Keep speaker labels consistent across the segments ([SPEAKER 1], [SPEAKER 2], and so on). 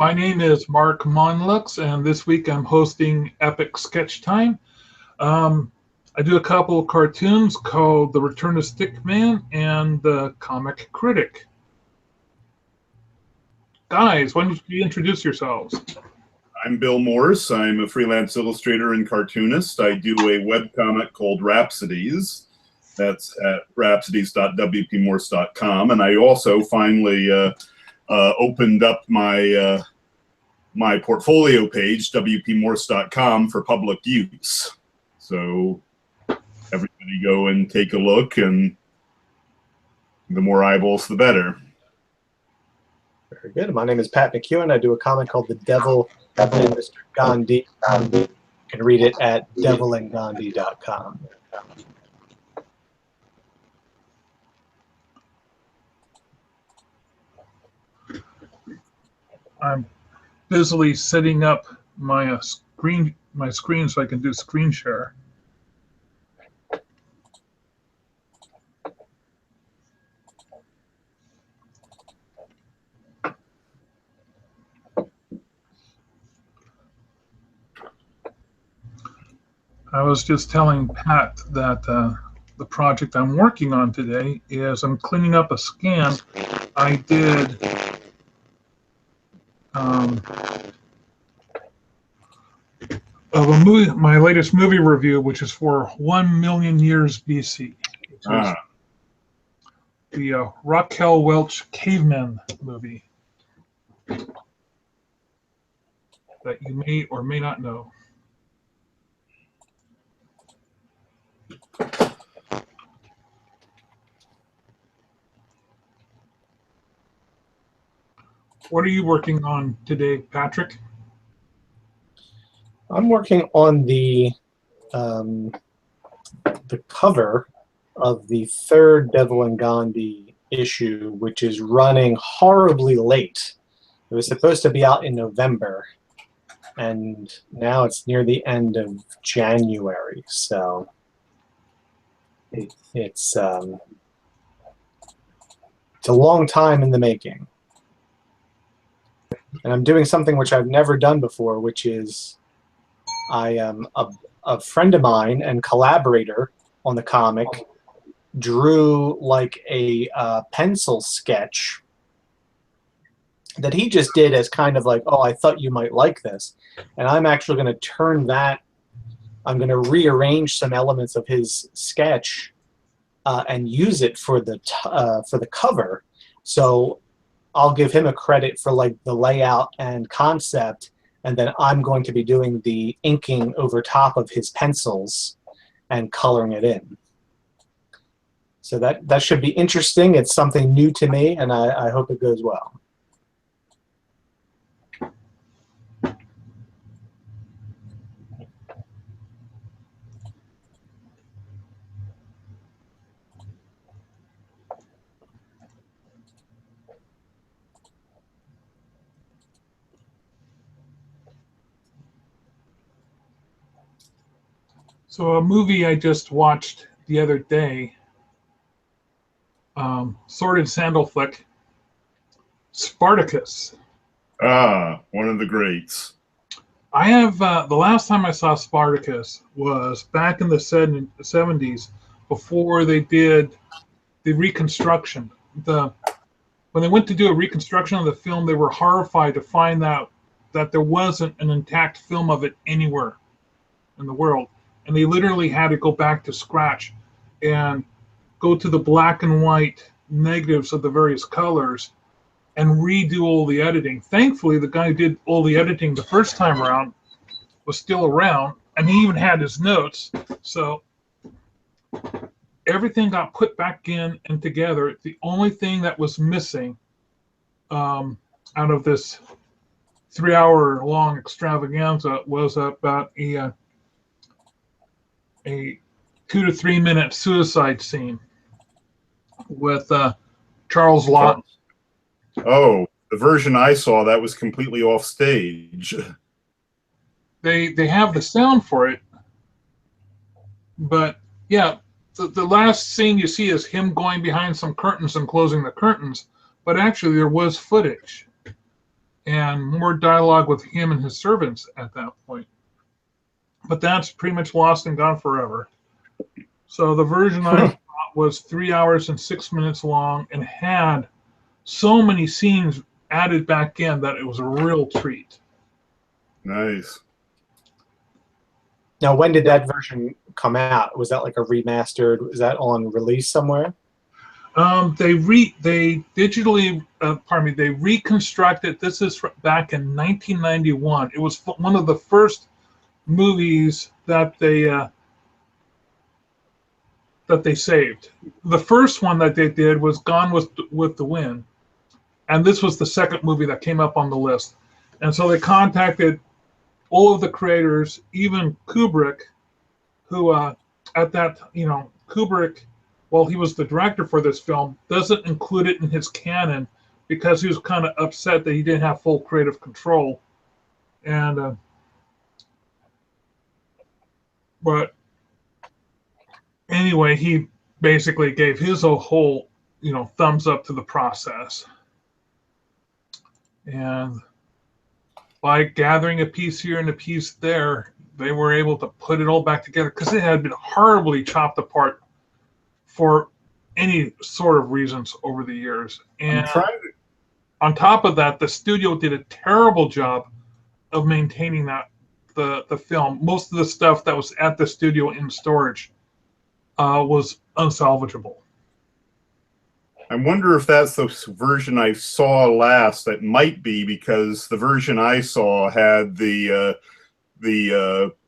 [SPEAKER 1] My name is Mark Monlux, and this week I'm hosting Epic Sketchtime. I do a couple of cartoons called The Return of Stickman and The Comic Critic. Guys, why don't you introduce yourselves?
[SPEAKER 2] I'm Bill Morse. I'm a freelance illustrator and cartoonist. I do a webcomic called Rhapsodies. That's at rhapsodies.wpmorse.com. And I also finally opened up my my portfolio page, wpmorse.com, for public use. So everybody go and take a look, and the more eyeballs, the better.
[SPEAKER 3] Very good. My name is Pat McEwen. I do a comic called The Devil and Mr. Gandhi. You can read it at devilandgandhi.com.
[SPEAKER 1] I'm busily setting up my screen so I can do screen share. I was just telling Pat that the project I'm working on today is I'm cleaning up a scan I did of a movie, my latest movie review, which is for 1 million years BC. The Raquel Welch Caveman movie that you may or may not know. What are you working on today, Patrick?
[SPEAKER 3] I'm working on the cover of the third Devil and Gandhi issue, which is running horribly late. It was supposed to be out in November, and now it's near the end of January. So it's a long time in the making. And I'm doing something which I've never done before, which is I am a friend of mine and collaborator on the comic drew like a pencil sketch that he just did as kind of like, oh, I thought you might like this. And I'm actually going to turn that, I'm going to rearrange some elements of his sketch and use it for the cover. So I'll give him a credit for like the layout and concept, and then I'm going to be doing the inking over top of his pencils and coloring it in. So that should be interesting. It's something new to me, and I hope it goes well.
[SPEAKER 1] So a movie I just watched the other day, Sword and Sandal flick, Spartacus.
[SPEAKER 2] Ah, one of the greats.
[SPEAKER 1] I have the last time I saw Spartacus was back in the 70s, before they did the reconstruction. When they went to do a reconstruction of the film, they were horrified to find out that there wasn't an intact film of it anywhere in the world. And they literally had to go back to scratch and go to the black and white negatives of the various colors and redo all the editing. Thankfully, the guy who did all the editing the first time around was still around, and he even had his notes. So everything got put back in and together. The only thing that was missing out of this 3-hour-long extravaganza was about a 2 to 3 minute suicide scene with Charles Lawton.
[SPEAKER 2] Oh, the version I saw, that was completely off stage.
[SPEAKER 1] They have the sound for it, but yeah, the last scene you see is him going behind some curtains and closing the curtains, but actually there was footage. and more dialogue with him and his servants at that point. But that's pretty much lost and gone forever. So the version I thought was 3 hours and 6 minutes long and had so many scenes added back in that it was a real treat.
[SPEAKER 2] Nice.
[SPEAKER 3] Now, when did that version come out? Was that like a remastered? Was that on release somewhere?
[SPEAKER 1] They digitally, they reconstructed. This is back in 1991. It was one of the first movies that they saved. The first one that they did was Gone with the Wind, and this was the second movie that came up on the list. And so they contacted all of the creators, even Kubrick, who Kubrick, while he was the director for this film, doesn't include it in his canon because he was kind of upset that he didn't have full creative control. And but anyway, he basically gave his whole thumbs up to the process. And by gathering a piece here and a piece there, they were able to put it all back together because it had been horribly chopped apart for any sort of reasons over the years. And on top of that, the studio did a terrible job of maintaining the film. Most of the stuff that was at the studio in storage was unsalvageable.
[SPEAKER 2] I wonder if that's the version I saw last. That might be, because the version I saw had the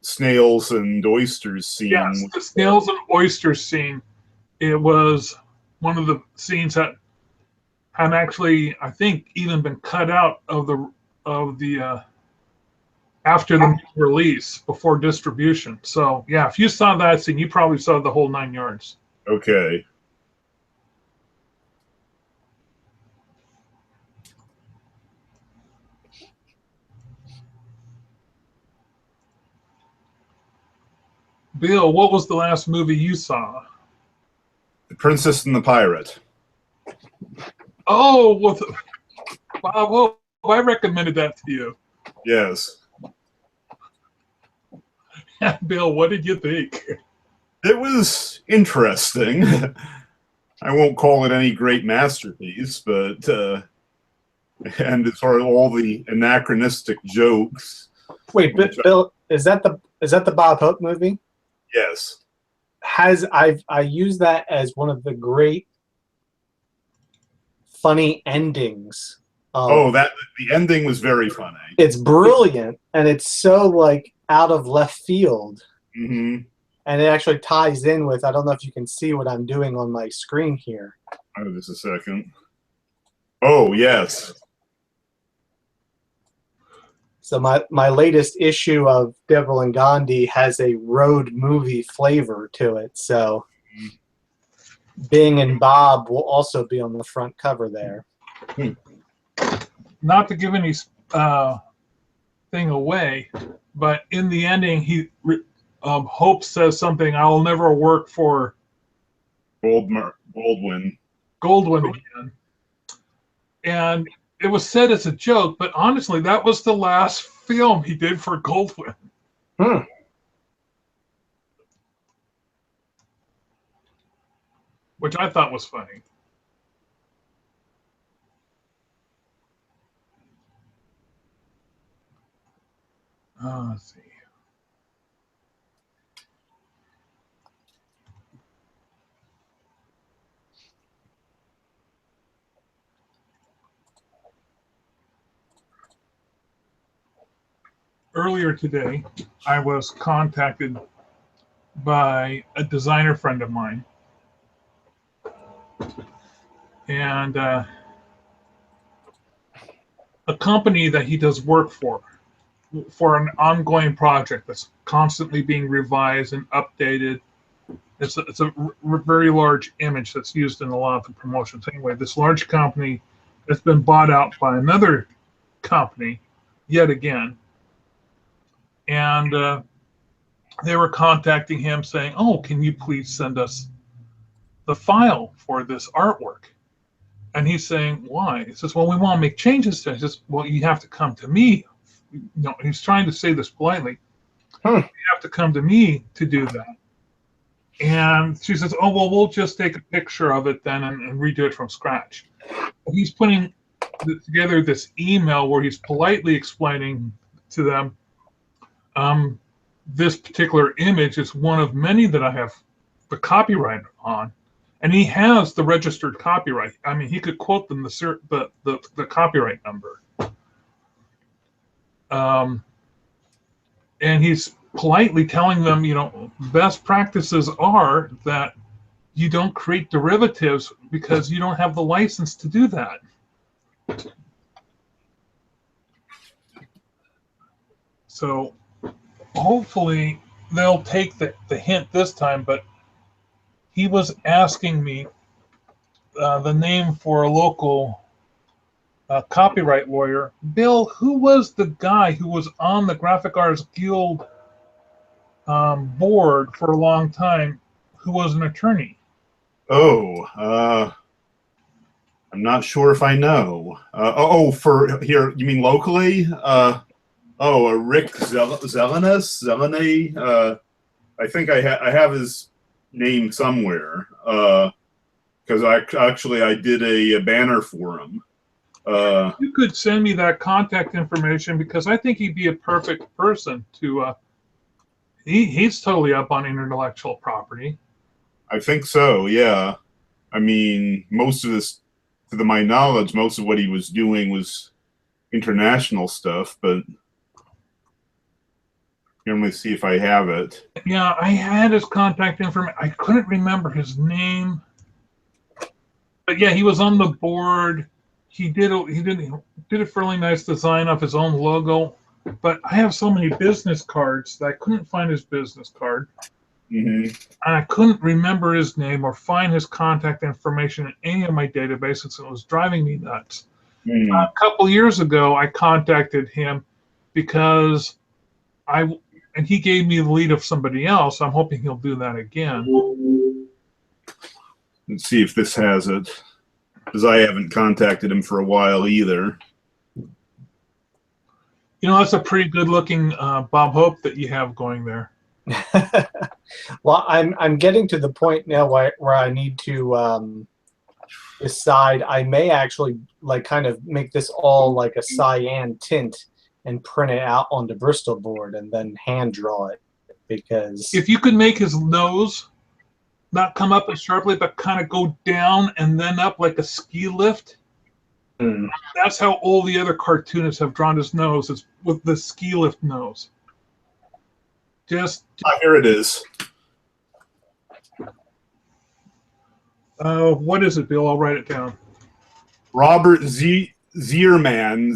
[SPEAKER 2] snails and oysters scene.
[SPEAKER 1] Yes, the snails and oysters scene. It was one of the scenes that had actually, I think, even been cut out of the after the release, before distribution. So yeah, if you saw that scene, you probably saw the whole 9 yards.
[SPEAKER 2] Okay.
[SPEAKER 1] Bill, what was the last movie you saw?
[SPEAKER 2] The Princess and the Pirate.
[SPEAKER 1] Oh, well, I recommended that to you.
[SPEAKER 2] Yes.
[SPEAKER 1] Bill, what did you think?
[SPEAKER 2] It was interesting. I won't call it any great masterpiece, but and as far as all the anachronistic jokes.
[SPEAKER 3] Wait, Bill, is that the Bob Hope movie?
[SPEAKER 2] Yes.
[SPEAKER 3] I use that as one of the great funny endings.
[SPEAKER 2] The ending was very funny.
[SPEAKER 3] It's brilliant, and it's so like out of left field.
[SPEAKER 2] Mm-hmm.
[SPEAKER 3] And it actually ties in with, I don't know if you can see what I'm doing on my screen here.
[SPEAKER 2] Oh, just a second. Oh, yes.
[SPEAKER 3] So my latest issue of Devil and Gandhi has a road movie flavor to it. So Bing and Bob will also be on the front cover there.
[SPEAKER 1] Not to give any thing away, but in the ending, Hope says something, "I'll never work for
[SPEAKER 2] Goldwyn
[SPEAKER 1] again." And it was said as a joke, but honestly, that was the last film he did for Goldwyn. Which I thought was funny. Let's see. Earlier today, I was contacted by a designer friend of mine. And a company that he does work for an ongoing project that's constantly being revised and updated. It's a very large image that's used in a lot of the promotions. Anyway, this large company has been bought out by another company yet again. And they were contacting him saying, "Oh, can you please send us the file for this artwork?" And he's saying, why? He says, well, we want to make changes to it. He says, well, you have to come to me. He's trying to say this politely. You have to come to me to do that. And she says, oh, well, we'll just take a picture of it then and redo it from scratch. He's putting together this email where he's politely explaining to them, this particular image is one of many that I have the copyright on, and he has the registered copyright. I mean, he could quote them the copyright number. And he's politely telling them, best practices are that you don't create derivatives because you don't have the license to do that. So hopefully they'll take the hint this time, but he was asking me the name for a local copyright lawyer. Bill, who was the guy who was on the Graphic Artists Guild board for a long time who was an attorney?
[SPEAKER 2] I'm not sure if I know. For here, you mean locally? Rick Zeleny. I think I have his name somewhere because I did a banner for him.
[SPEAKER 1] You could send me that contact information because I think he'd be a perfect person to. He's totally up on intellectual property.
[SPEAKER 2] I think so. Yeah. I mean, most of this, to my knowledge, most of what he was doing was international stuff, but let me see if I have it.
[SPEAKER 1] Yeah, I had his contact information. I couldn't remember his name, but yeah, he was on the board. He did a fairly nice design of his own logo. But I have so many business cards that I couldn't find his business card, and I couldn't remember his name or find his contact information in any of my databases. It was driving me nuts. A couple years ago, I contacted him because he gave me the lead of somebody else. I'm hoping he'll do that again.
[SPEAKER 2] Let's see if this has it, because I haven't contacted him for a while either.
[SPEAKER 1] That's a pretty good-looking Bob Hope that you have going there.
[SPEAKER 3] Well, I'm getting to the point now where I need to decide. I may actually kind of make this all like a cyan tint and print it out on the Bristol board and then hand draw it, because
[SPEAKER 1] if you could make his nose not come up as sharply but kind of go down and then up like a ski lift. That's how all the other cartoonists have drawn his nose, is with the ski lift nose.
[SPEAKER 2] Here it is.
[SPEAKER 1] What is it, Bill? I'll write it down.
[SPEAKER 2] Robert Zierman, Zierman.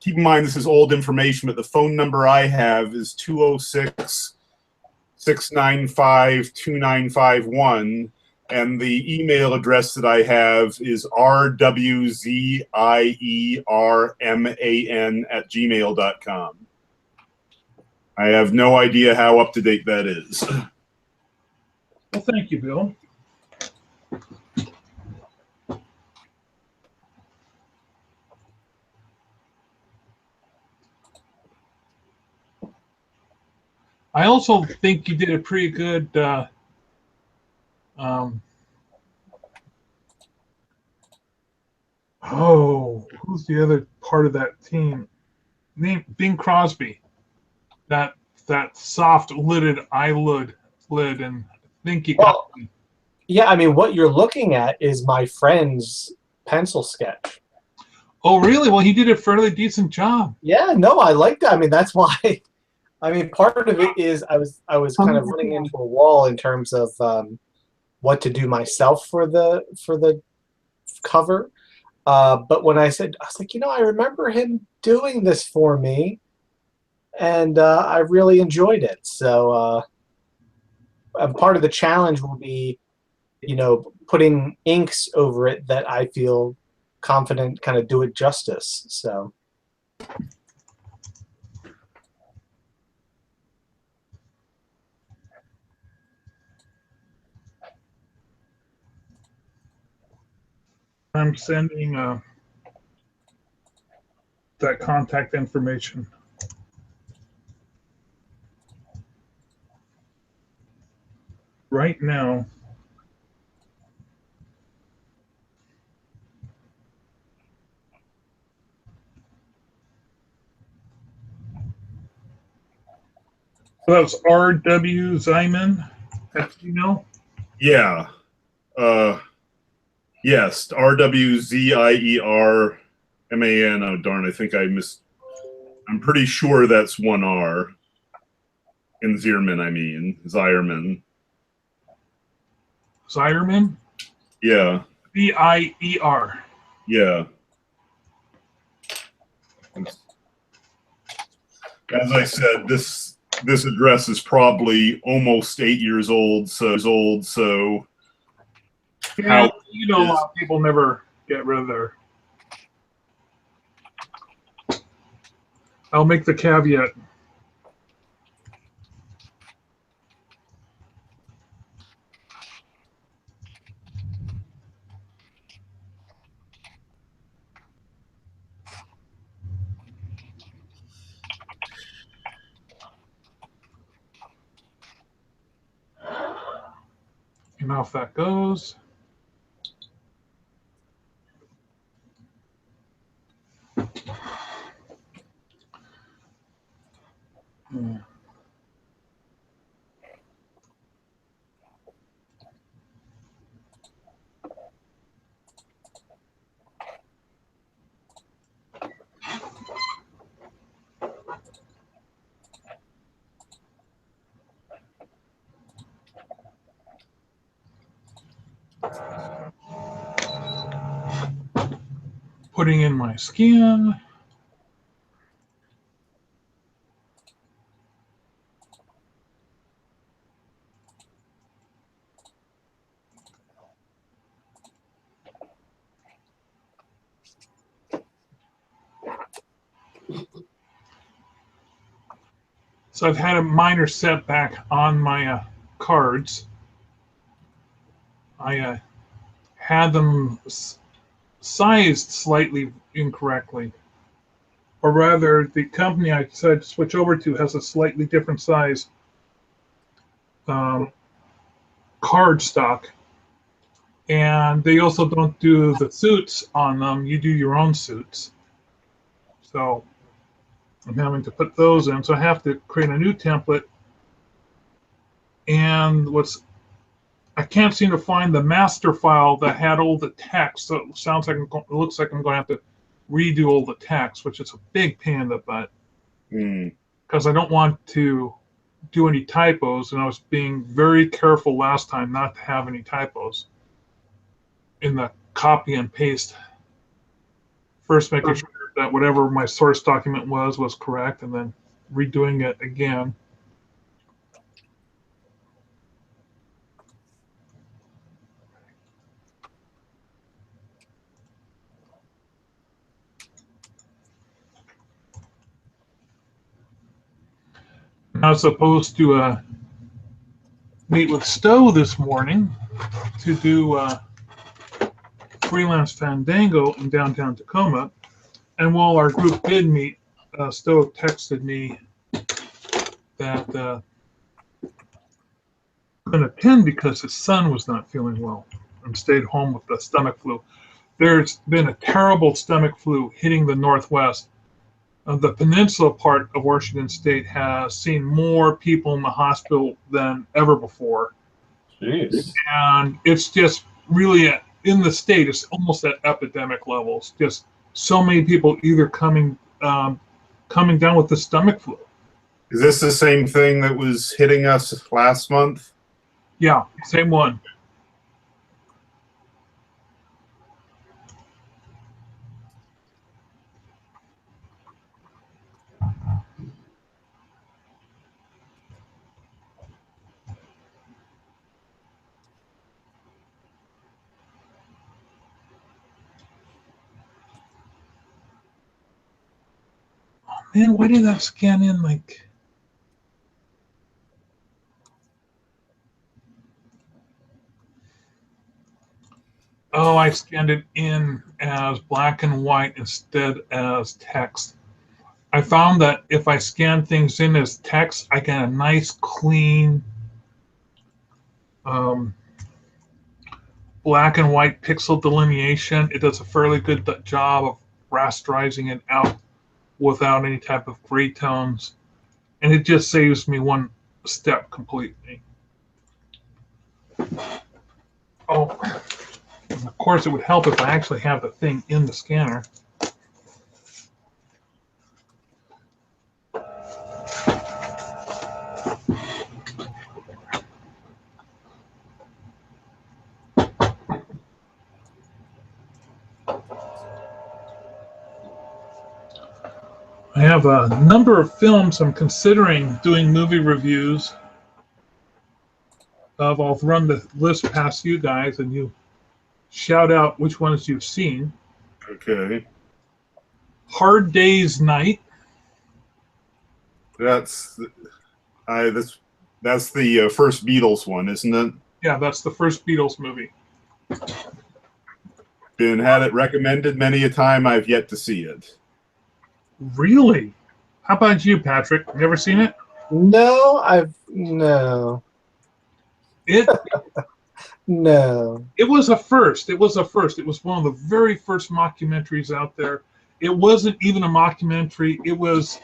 [SPEAKER 2] Keep in mind this is old information, but the phone number I have is 206-695-2951. And the email address that I have is rwzierman@gmail.com. I have no idea how up to date that is.
[SPEAKER 1] Well, thank you, Bill. I also think you did a pretty good who's the other part of that team? Bing Crosby. That soft-lidded eyelid lid, and I think you got me.
[SPEAKER 3] Yeah, I mean, what you're looking at is my friend's pencil sketch.
[SPEAKER 1] Oh, really? Well, he did a fairly decent job.
[SPEAKER 3] Yeah, no, I like that. I mean, that's why. I mean, part of it is I was kind of running into a wall in terms of what to do myself for the cover. But when I was like, I remember him doing this for me, and I really enjoyed it. So part of the challenge will be, putting inks over it that I feel confident kind of do it justice. So.
[SPEAKER 1] I'm sending that contact information. Right now. So that was R.W. Zyman at Gmail?
[SPEAKER 2] Yeah. Yes, RWZIERMAN. Oh, darn, I think I missed. I'm pretty sure that's one R. In Zierman, I mean. Zierman.
[SPEAKER 1] Zierman?
[SPEAKER 2] Yeah.
[SPEAKER 1] Z-I-E-R.
[SPEAKER 2] Yeah. As I said, this address is probably almost 8 years old, so
[SPEAKER 1] Yeah,
[SPEAKER 2] how
[SPEAKER 1] you know, a lot of people never get rid of their. I'll make the caveat. And off that goes. Yeah. Putting in my skin. So I've had a minor setback on my cards. I had them sized slightly incorrectly. Or rather, the company I decided to switch over to has a slightly different size card stock. And they also don't do the suits on them. You do your own suits. So I'm having to put those in. So I have to create a new template. And I can't seem to find the master file that had all the text. So it sounds like it looks like I'm going to have to redo all the text, which is a big pain in the butt. Because I don't want to do any typos, and I was being very careful last time not to have any typos in the copy and paste. First making sure that whatever my source document was correct, and then redoing it again. I was supposed to meet with Stowe this morning to do Freelance Fandango in downtown Tacoma. And while our group did meet, Stowe texted me that couldn't attend because his son was not feeling well and stayed home with the stomach flu. There's been a terrible stomach flu hitting the Northwest. The peninsula part of Washington State has seen more people in the hospital than ever before.
[SPEAKER 3] Jeez.
[SPEAKER 1] And it's just really, in the state, it's almost at epidemic levels. Just so many people either coming down with the stomach flu.
[SPEAKER 2] Is this the same thing that was hitting us last month?
[SPEAKER 1] Yeah, same one. Man, why did that scan in like... Oh, I scanned it in as black and white instead as text. I found that if I scan things in as text, I get a nice, clean, um, black and white pixel delineation. It does a fairly good job of rasterizing it out without any type of gray tones. And it just saves me one step completely. Oh, and of course, it would help if I actually have the thing in the scanner. I have a number of films I'm considering doing movie reviews of. I'll run the list past you guys and you shout out which ones you've seen.
[SPEAKER 2] Okay.
[SPEAKER 1] Hard Day's Night.
[SPEAKER 2] That's that's the first Beatles one, isn't it?
[SPEAKER 1] Yeah, that's the first Beatles movie.
[SPEAKER 2] Been had it recommended many a time. I've yet to see it.
[SPEAKER 1] Really? How about you, Patrick? Never seen it?
[SPEAKER 3] No.
[SPEAKER 1] It
[SPEAKER 3] No.
[SPEAKER 1] it was a first. It was a first. It was one of the very first mockumentaries out there. It wasn't even a mockumentary. It was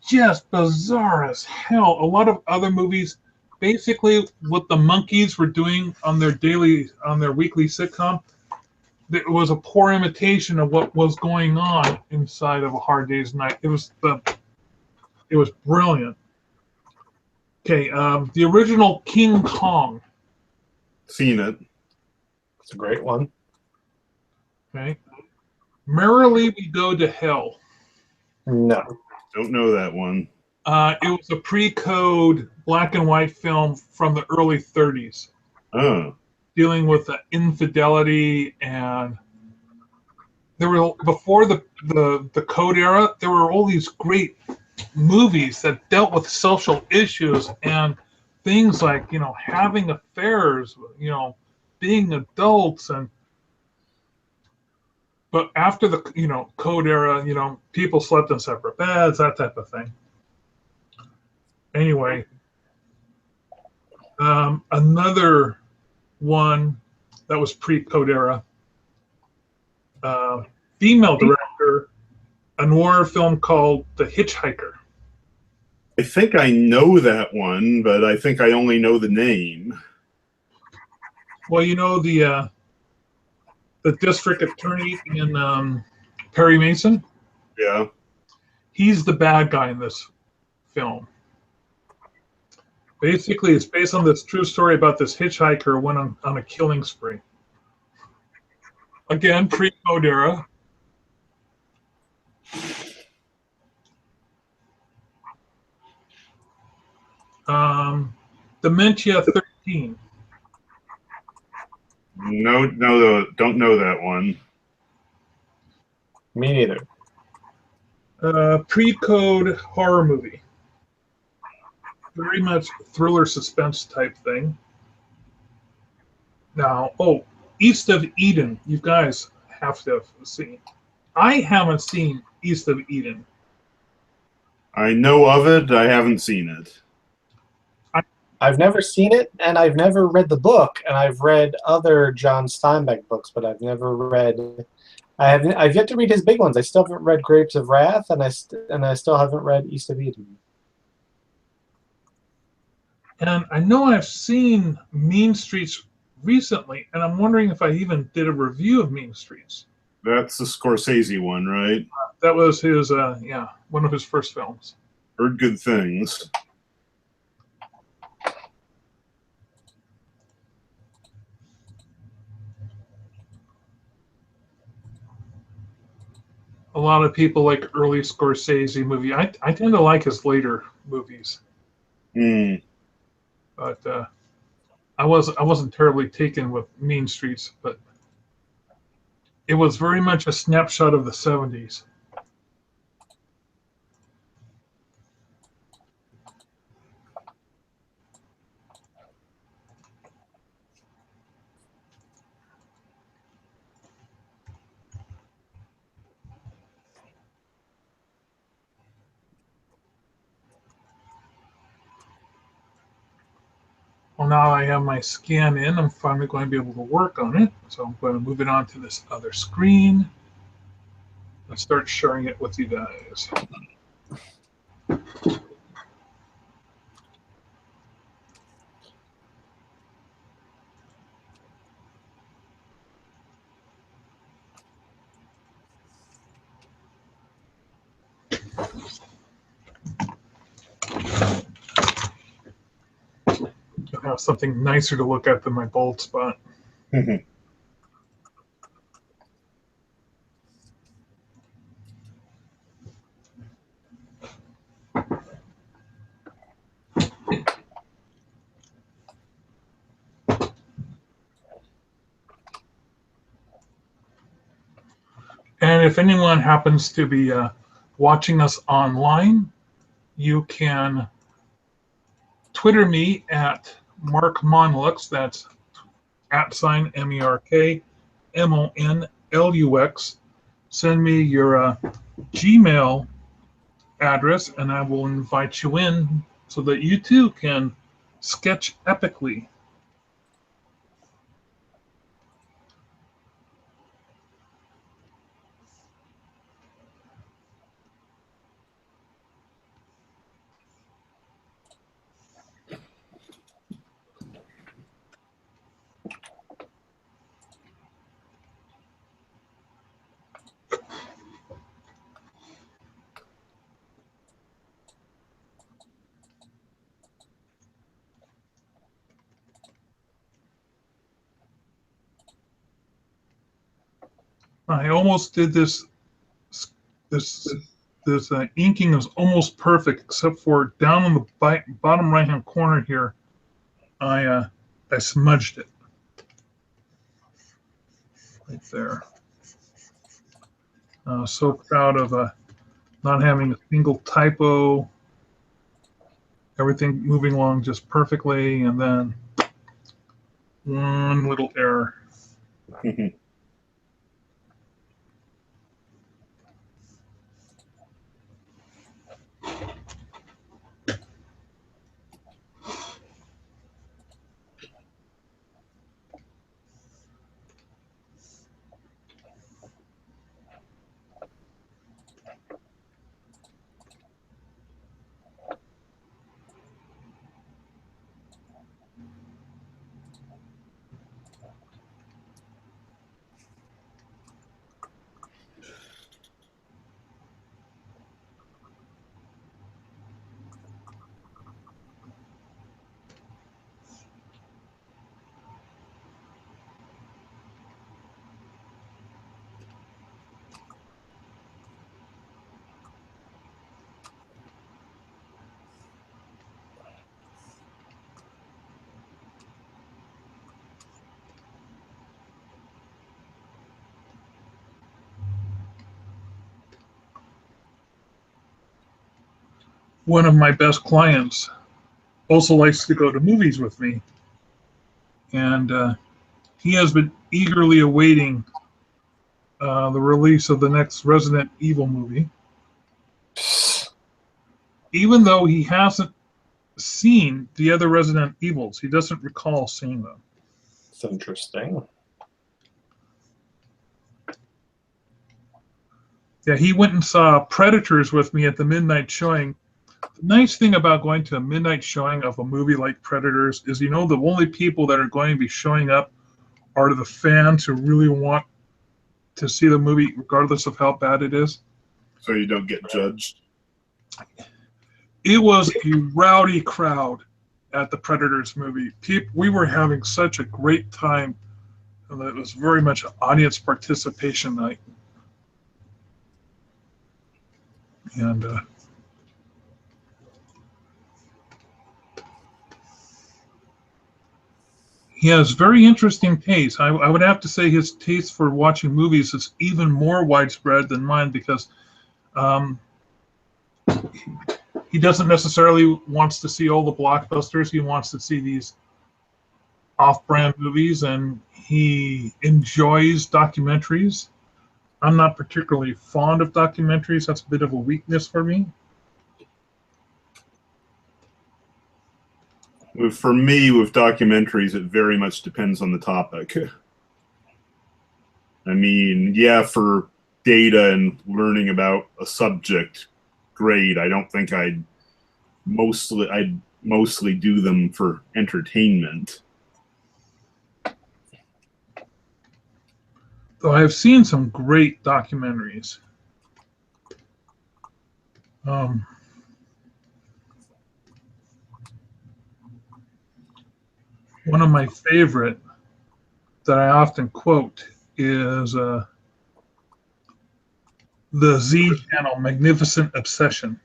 [SPEAKER 1] just bizarre as hell. A lot of other movies, basically what the Monkees were doing on their weekly sitcom, it was a poor imitation of what was going on inside of A Hard Day's Night. It was brilliant. Okay, the original King Kong.
[SPEAKER 2] Seen it.
[SPEAKER 3] It's a great one.
[SPEAKER 1] Okay, Merrily We Go to Hell.
[SPEAKER 3] No.
[SPEAKER 2] Don't know that one.
[SPEAKER 1] It was a pre-code black and white film from the early 30s,
[SPEAKER 2] Oh.
[SPEAKER 1] dealing with infidelity, and there were before the code era. There were all these great movies that dealt with social issues and things like having affairs, being adults, but after the code era, people slept in separate beds, that type of thing. Anyway, another one that was pre-code era, female director, a noir film called The Hitchhiker.
[SPEAKER 2] I think I know that one, but I think I only know the name.
[SPEAKER 1] Well, the district attorney in Perry Mason.
[SPEAKER 2] Yeah.
[SPEAKER 1] He's the bad guy in this film. Basically, it's based on this true story about this hitchhiker who went on a killing spree. Again, pre-code era. Dementia 13.
[SPEAKER 2] No, don't know that one.
[SPEAKER 3] Me neither.
[SPEAKER 1] Pre-code horror movie. Very much thriller suspense type thing. Now, East of Eden. You guys have to have seen. I haven't seen East of Eden.
[SPEAKER 2] I know of it. I haven't seen it.
[SPEAKER 3] I've never seen it, and I've never read the book, and I've read other John Steinbeck books, but I've never read. I've yet to read his big ones. I still haven't read Grapes of Wrath, and I still haven't read East of Eden.
[SPEAKER 1] And I know I've seen Mean Streets recently, and I'm wondering if I even did a review of Mean Streets.
[SPEAKER 2] That's the Scorsese one, right?
[SPEAKER 1] That was his, one of his first films.
[SPEAKER 2] Heard good things.
[SPEAKER 1] A lot of people like early Scorsese movie. I tend to like his later movies.
[SPEAKER 2] Hmm.
[SPEAKER 1] But I wasn't terribly taken with Mean Streets, but it was very much a snapshot of the 70s. Well, now I have my scan in. I'm finally going to be able to work on it. So I'm going to move it on to this other screen and start sharing it with you guys. I'll have something nicer to look at than my bold spot. And if anyone happens to be watching us online, you can Twitter me at Mark Monlux. That's @ MERKMONLUX. Send me your Gmail address, and I will invite you in so that you too can sketch epically. I almost did this. This inking is almost perfect, except for down in the bottom right-hand corner here, I smudged it right there. So proud of not having a single typo. Everything moving along just perfectly, and then one little error. One of my best clients also likes to go to movies with me, and he has been eagerly awaiting the release of the next Resident Evil movie, even though he hasn't seen the other Resident Evils. He doesn't recall seeing them.
[SPEAKER 3] It's interesting.
[SPEAKER 1] Yeah, he went and saw Predators with me at the midnight showing. The nice thing about going to a midnight showing of a movie like Predators is, the only people that are going to be showing up are the fans who really want to see the movie regardless of how bad it is.
[SPEAKER 2] So you don't get judged.
[SPEAKER 1] It was a rowdy crowd at the Predators movie. We were having such a great time, and it was very much an audience participation night. And he has very interesting taste. I would have to say his taste for watching movies is even more widespread than mine, because he doesn't necessarily wants to see all the blockbusters. He wants to see these off-brand movies, and he enjoys documentaries. I'm not particularly fond of documentaries. That's a bit of a weakness for me.
[SPEAKER 2] For me, with documentaries, it very much depends on the topic. I mean, yeah, for data and learning about a subject, great. I don't think I'd mostly do them for entertainment.
[SPEAKER 1] Though I've seen some great documentaries. One of my favorite that I often quote is the Z channel Magnificent Obsession.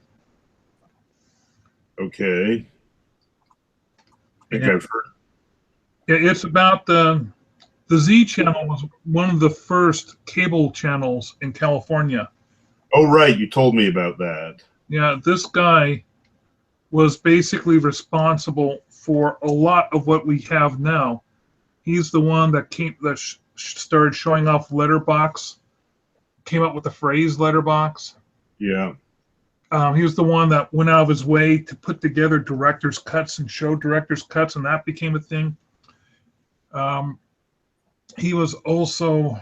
[SPEAKER 2] Okay. I think I've heard.
[SPEAKER 1] It's about the Z channel was one of the first cable channels in California.
[SPEAKER 2] Oh, right. You told me about that.
[SPEAKER 1] Yeah, this guy was basically responsible for a lot of what we have now. He's the one that started showing off letterbox, came up with the phrase letterbox.
[SPEAKER 2] Yeah.
[SPEAKER 1] He was the one that went out of his way to put together director's cuts and show director's cuts, and that became a thing. He was also,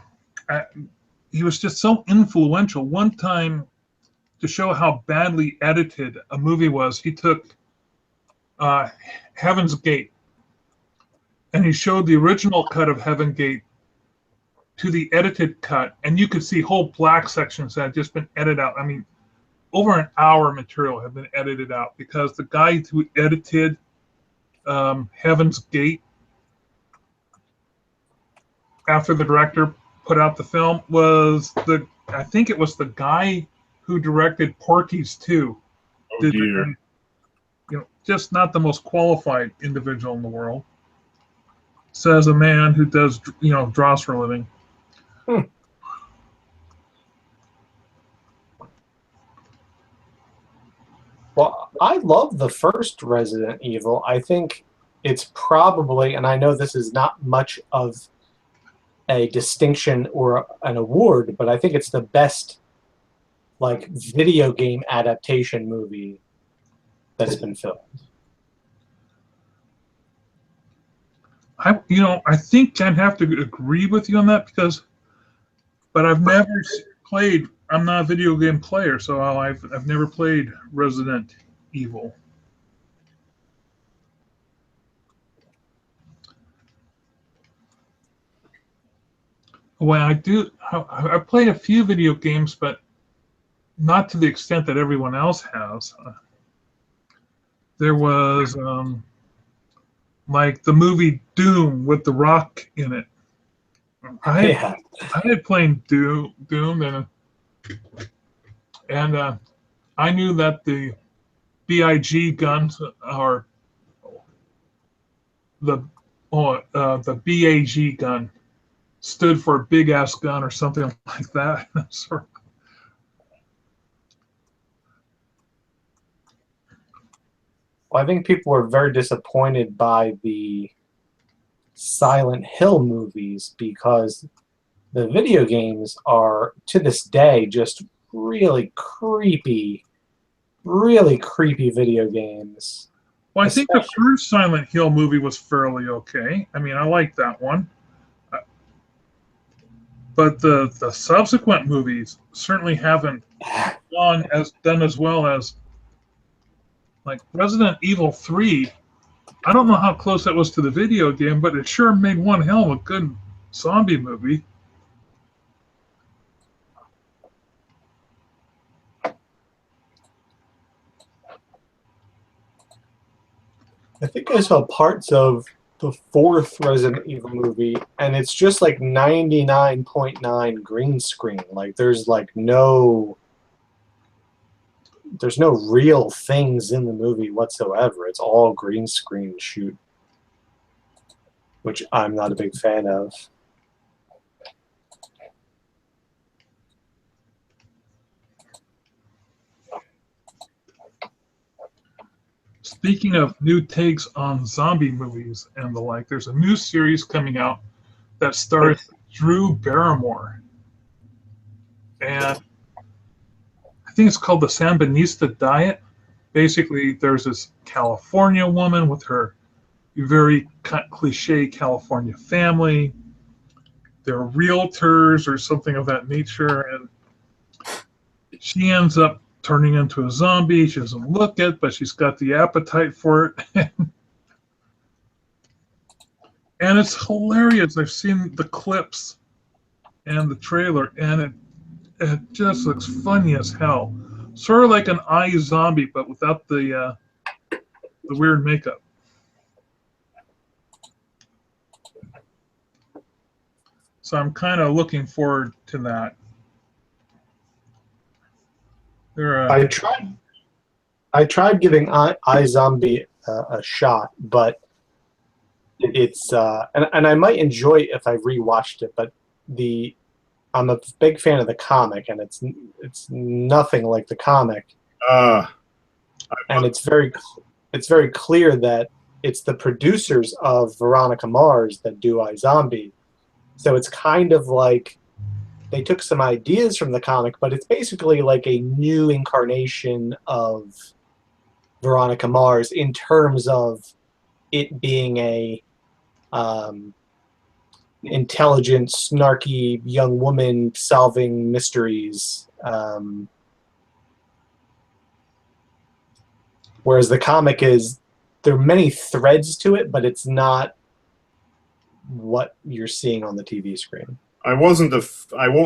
[SPEAKER 1] he was just so influential. One time, to show how badly edited a movie was, he took Heaven's Gate, and he showed the original cut of Heaven's Gate to the edited cut, and you could see whole black sections that had just been edited out. I mean, over an hour material had been edited out because the guy who edited Heaven's Gate after the director put out the film was I think it was the guy who directed Porky's 2.
[SPEAKER 2] Oh, dear.
[SPEAKER 1] Just not the most qualified individual in the world. Says a man who does, draws for a living.
[SPEAKER 3] Well, I love the first Resident Evil. I think it's probably, and I know this is not much of a distinction or an award, but I think it's the best video game adaptation movie that's been filmed.
[SPEAKER 1] I think I'd have to agree with you on that but I've never played. I'm not a video game player, so I've never played Resident Evil. Well, I played a few video games, but not to the extent that everyone else has. There was the movie Doom with The Rock in it. I had played Doom and I knew that the BIG guns are the BAG gun stood for big ass gun or something like that.
[SPEAKER 3] Well, I think people were very disappointed by the Silent Hill movies because the video games are, to this day, just really creepy video games.
[SPEAKER 1] Well, I think the first Silent Hill movie was fairly okay. I mean, I like that one. But the subsequent movies certainly haven't done as well as Resident Evil 3. I don't know how close that was to the video game, but it sure made one hell of a good zombie movie.
[SPEAKER 3] I think I saw parts of the fourth Resident Evil movie, and it's just 99.9 green screen. There's no real things in the movie whatsoever. It's all green screen shoot, which I'm not a big fan of.
[SPEAKER 1] Speaking of new takes on zombie movies and the like, there's a new series coming out that stars Drew Barrymore. And I think it's called the Sandinista Diet. Basically, there's this California woman with her very cliche California family. They're realtors or something of that nature, and she ends up turning into a zombie. She doesn't look it, but she's got the appetite for it. And it's hilarious. I've seen the clips and the trailer, and it just looks funny as hell. Sort of like an iZombie, but without the weird makeup. So I'm kind of looking forward to that.
[SPEAKER 3] I tried giving iZombie a shot, but it's and I might enjoy it if I rewatched it, but I'm a big fan of the comic, and it's nothing like the comic. And it's very clear that it's the producers of Veronica Mars that do iZombie. So it's kind of like they took some ideas from the comic, but it's basically like a new incarnation of Veronica Mars in terms of it being a intelligent, snarky young woman solving mysteries. Whereas the comic there are many threads to it, but it's not what you're seeing on the TV screen.
[SPEAKER 2] I won't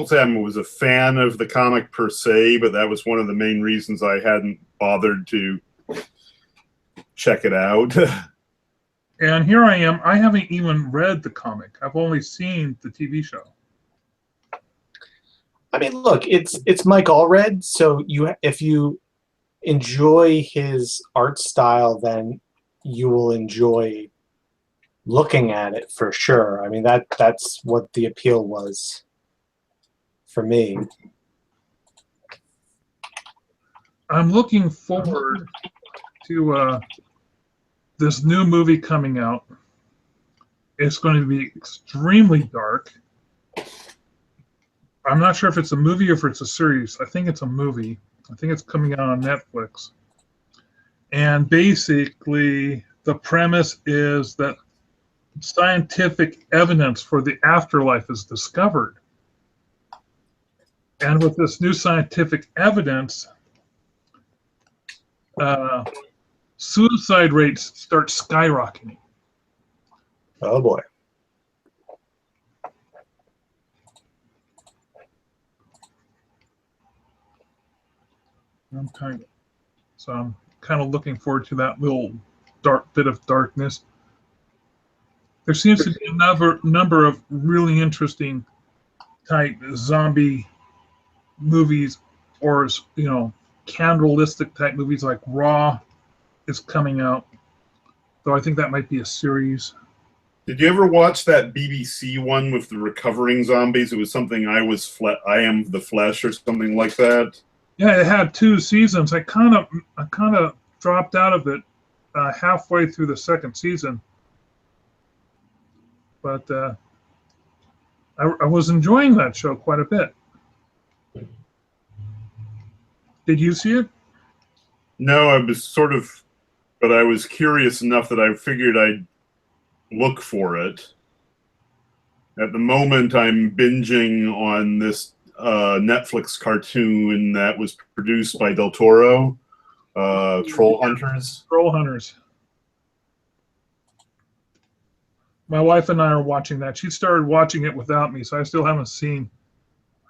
[SPEAKER 2] say I was a fan of the comic per se, but that was one of the main reasons I hadn't bothered to check it out.
[SPEAKER 1] And here I am. I haven't even read the comic. I've only seen the TV show.
[SPEAKER 3] I mean, look, it's Mike Allred, so if you enjoy his art style, then you will enjoy looking at it for sure. I mean, that's what the appeal was for me.
[SPEAKER 1] I'm looking forward to this new movie coming out. It's going to be extremely dark. I'm not sure if it's a movie or if it's a series. I think it's a movie. I think it's coming out on Netflix. And basically, the premise is that scientific evidence for the afterlife is discovered. And with this new scientific evidence, suicide rates start skyrocketing.
[SPEAKER 3] Oh boy.
[SPEAKER 1] I'm kind of looking forward to that little dark bit of darkness. There seems to be a number of really interesting type zombie movies, or cannibalistic type movies like Raw is coming out. Though I think that might be a series.
[SPEAKER 2] Did you ever watch that BBC one with the recovering zombies? It was something I Am the Flesh or something like that.
[SPEAKER 1] Yeah, it had 2 seasons. I kind of dropped out of it halfway through the second season. But I was enjoying that show quite a bit. Did you see it?
[SPEAKER 2] No, I was but I was curious enough that I figured I'd look for it. At the moment, I'm binging on this Netflix cartoon that was produced by Del Toro, Troll Hunters.
[SPEAKER 1] Troll Hunters. My wife and I are watching that. She started watching it without me, so I still haven't seen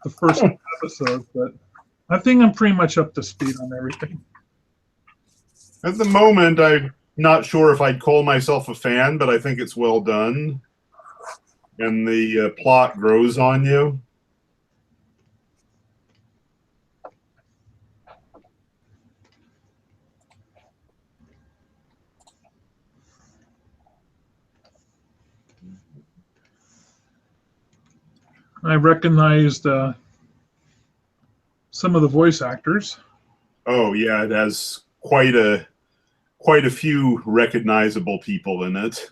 [SPEAKER 1] the first episode, but I think I'm pretty much up to speed on everything.
[SPEAKER 2] At the moment, I'm not sure if I'd call myself a fan, but I think it's well done. And the plot grows on you.
[SPEAKER 1] I recognized some of the voice actors.
[SPEAKER 2] Oh yeah, it has quite a few recognizable people in it.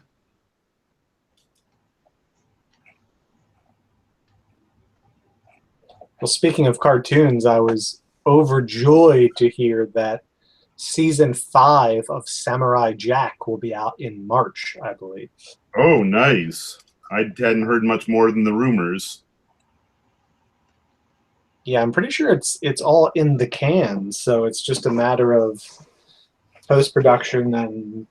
[SPEAKER 3] Well, speaking of cartoons, I was overjoyed to hear that season 5 of Samurai Jack will be out in March, I believe.
[SPEAKER 2] Oh, nice. I hadn't heard much more than the rumors.
[SPEAKER 3] Yeah, I'm pretty sure it's all in the can, so it's just a matter of post-production, and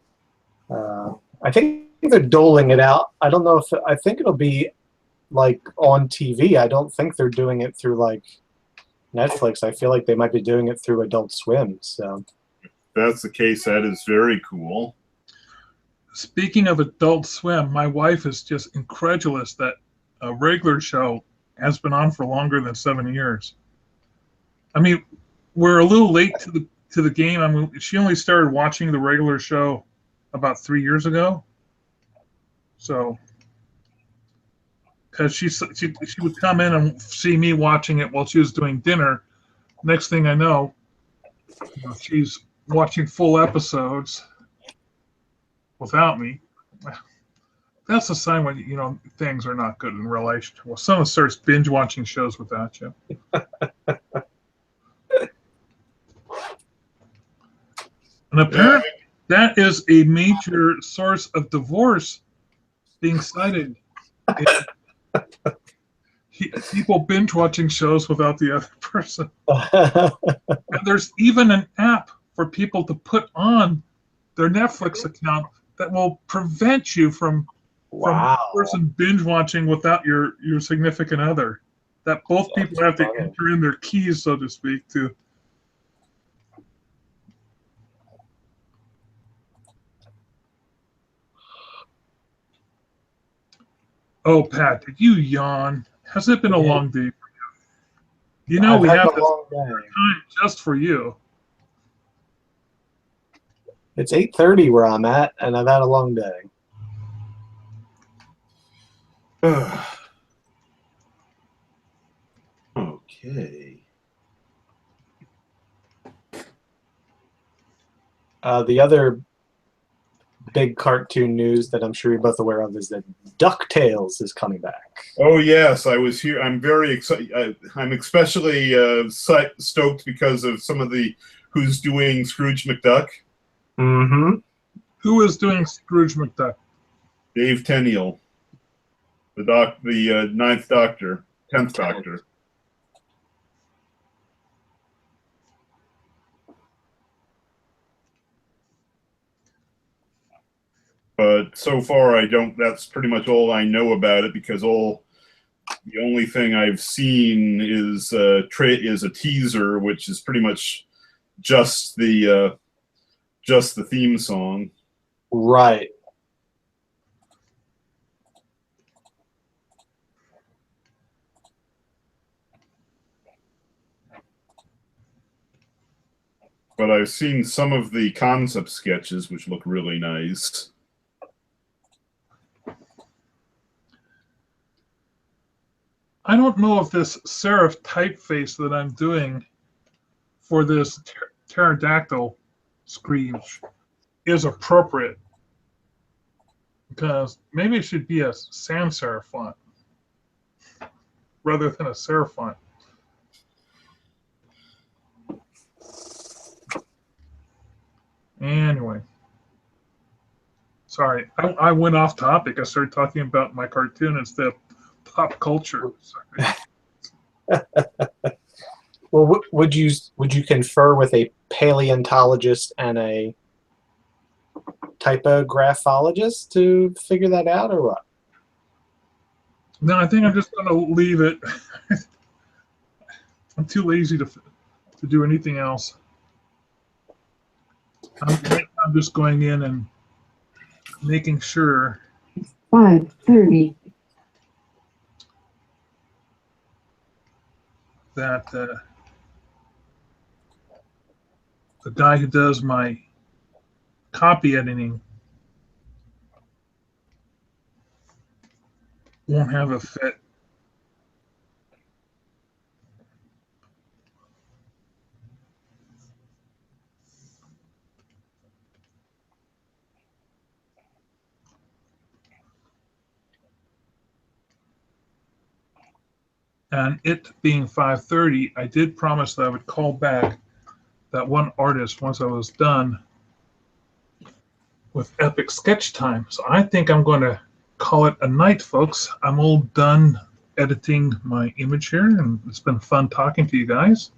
[SPEAKER 3] I think they're doling it out. I don't know if I think it'll be like on TV. I don't think they're doing it through like Netflix. I feel like they might be doing it through Adult Swim. So
[SPEAKER 2] If that's the case, that is very cool.
[SPEAKER 1] Speaking of Adult Swim, my wife is just incredulous that a regular show has been on for longer than 7 years. I mean, we're a little late to the game. I mean, she only started watching the regular show about 3 years ago. So, because she would come in and see me watching it while she was doing dinner. Next thing I know, she's watching full episodes without me. That's a sign when things are not good in relationship. Well, someone starts binge watching shows without you. And apparently, that is a major source of divorce being cited. People binge watching shows without the other person. And there's even an app for people to put on their Netflix account that will prevent you from a person binge watching without your significant other. That both people have to enter in their keys, so to speak, to. Oh, Pat, did you yawn? Has it been a long day for you? We have this time just for you.
[SPEAKER 3] It's 8:30 where I'm at, and I've had a long day.
[SPEAKER 2] Okay.
[SPEAKER 3] The other big cartoon news that I'm sure you're both aware of is that DuckTales is coming back.
[SPEAKER 2] Oh yes, I was here. I'm very excited. I'm especially stoked because of some of who's doing Scrooge McDuck.
[SPEAKER 3] Mm-hmm.
[SPEAKER 1] Who is doing Scrooge McDuck?
[SPEAKER 2] Dave Tennant, the Ninth Doctor, 10th Doctor. But so far, I don't. That's pretty much all I know about it because the only thing I've seen is a teaser, which is pretty much just the theme song.
[SPEAKER 3] Right.
[SPEAKER 2] But I've seen some of the concept sketches, which look really nice.
[SPEAKER 1] I don't know if this serif typeface that I'm doing for this pterodactyl screech is appropriate, because maybe it should be a sans serif font rather than a serif font. Anyway, sorry, I went off topic. I started talking about my cartoon instead of pop culture.
[SPEAKER 3] Well, would you confer with a paleontologist and a typographologist to figure that out, or what?
[SPEAKER 1] No, I think I'm just going to leave it. I'm too lazy to do anything else. I'm just going in and making sure.
[SPEAKER 4] 5:30.
[SPEAKER 1] That the guy who does my copy editing won't have a fit. And it being 5:30, I did promise that I would call back that one artist once I was done with Epic Sketch Time. So I think I'm going to call it a night, folks. I'm all done editing my image here, and it's been fun talking to you guys.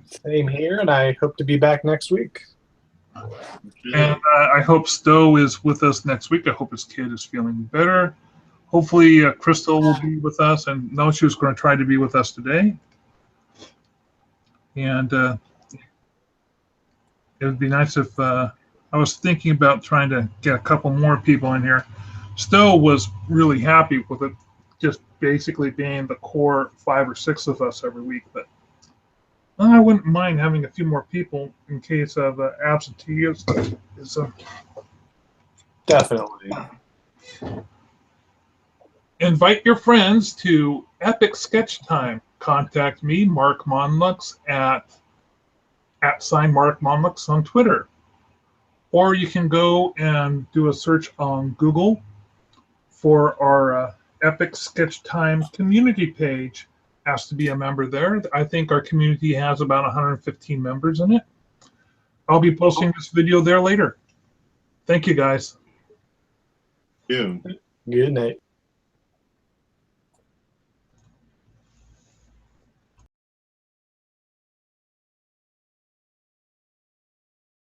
[SPEAKER 3] Same here, and I hope to be back next week.
[SPEAKER 1] And I hope Stowe is with us next week. I hope his kid is feeling better. Hopefully, Crystal will be with us, and no, she was going to try to be with us today. And it would be nice if I was thinking about trying to get a couple more people in here. Stowe was really happy with it, just basically being the core 5 or 6 of us every week. But I wouldn't mind having a few more people in case of absenteeism.
[SPEAKER 3] Definitely.
[SPEAKER 1] Invite your friends to Epic Sketch Time. Contact me, Mark Monlux, at @Mark Monlux on Twitter. Or you can go and do a search on Google for our Epic Sketch Time community page. Ask to be a member there. I think our community has about 115 members in it. I'll be posting this video there later. Thank you, guys.
[SPEAKER 2] Yeah.
[SPEAKER 3] Good night.